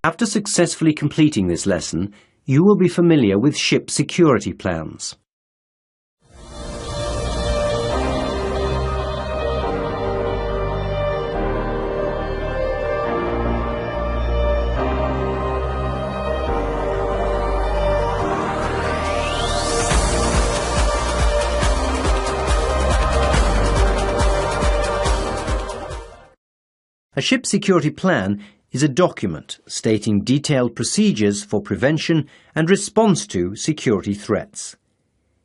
After successfully completing this lesson, you will be familiar with ship security plans. A ship security plan is a document stating detailed procedures for prevention and response to security threats.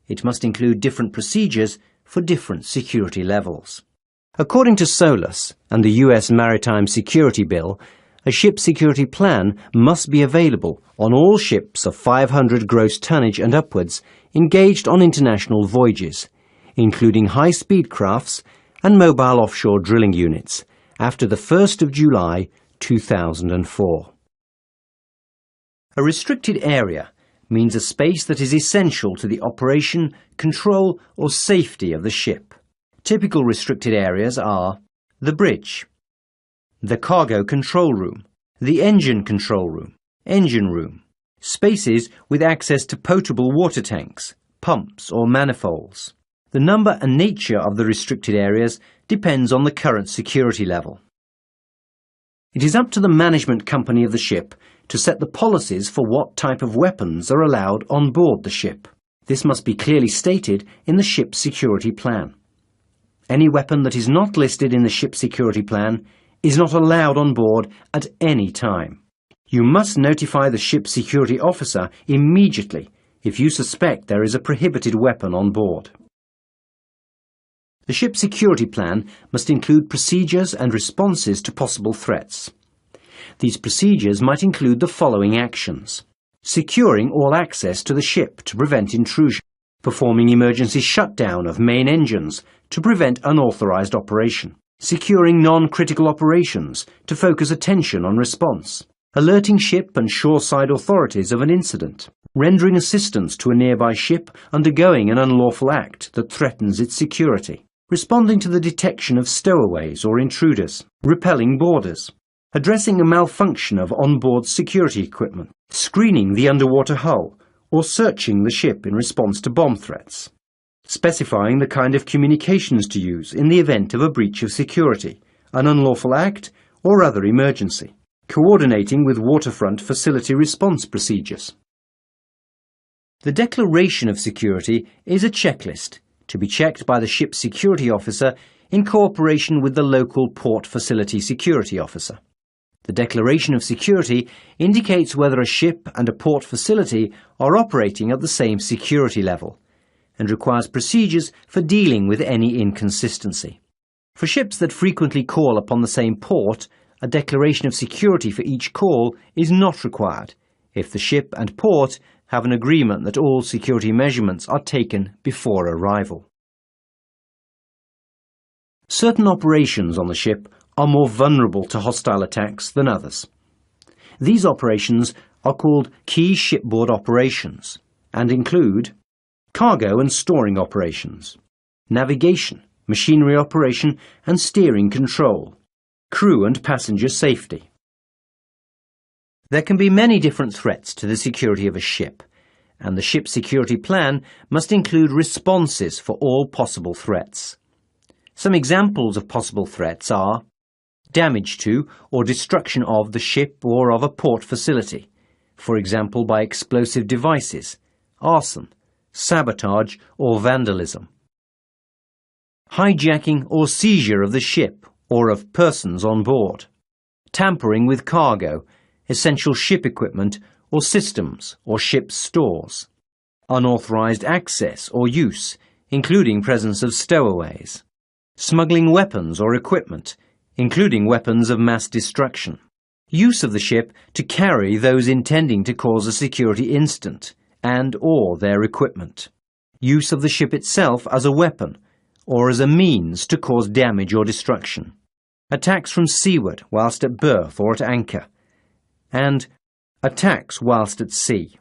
It must include different procedures for different security levels. According to SOLAS and the US Maritime Security Bill, a ship security plan must be available on all ships of 500 gross tonnage and upwards engaged on international voyages, including high-speed crafts and mobile offshore drilling units, after the 1st of July 2004. A restricted area means a space that is essential to the operation, control or safety of the ship. Typical restricted areas are the bridge, the cargo control room, the engine control room, engine room, spaces with access to potable water tanks, pumps or manifolds. The number and nature of the restricted areas depends on the current security level. It is up to the management company of the ship to set the policies for what type of weapons are allowed on board the ship. This must be clearly stated in the ship security plan. Any weapon that is not listed in the ship security plan is not allowed on board at any time. You must notify the ship security officer immediately if you suspect there is a prohibited weapon on board. The ship security plan must include procedures and responses to possible threats. These procedures might include the following actions: securing all access to the ship to prevent intrusion, performing emergency shutdown of main engines to prevent unauthorized operation, securing non-critical operations to focus attention on response, alerting ship and shoreside authorities of an incident, rendering assistance to a nearby ship undergoing an unlawful act that threatens its security, responding to the detection of stowaways or intruders, repelling boarders, addressing a malfunction of onboard security equipment, screening the underwater hull, or searching the ship in response to bomb threats, specifying the kind of communications to use in the event of a breach of security, an unlawful act, or other emergency, coordinating with waterfront facility response procedures. The declaration of security is a checklist to be checked by the ship security officer in cooperation with the local port facility security officer. The declaration of security indicates whether a ship and a port facility are operating at the same security level and requires procedures for dealing with any inconsistency. For ships that frequently call upon the same port, a declaration of security for each call is not required if the ship and port have an agreement that all security measurements are taken before arrival. Certain operations on the ship are more vulnerable to hostile attacks than others. These operations are called key shipboard operations and include cargo and storing operations, navigation, machinery operation and steering control, crew and passenger safety. There can be many different threats to the security of a ship, and the ship security plan must include responses for all possible threats. Some examples of possible threats are damage to or destruction of the ship or of a port facility, for example by explosive devices, arson, sabotage or vandalism. Hijacking or seizure of the ship or of persons on board. Tampering with cargo, essential ship equipment or systems or ship's stores. Unauthorized access or use, including presence of stowaways. Smuggling weapons or equipment, including weapons of mass destruction. Use of the ship to carry those intending to cause a security incident and or their equipment. Use of the ship itself as a weapon or as a means to cause damage or destruction. Attacks from seaward whilst at berth or at anchor. And attacks whilst at sea.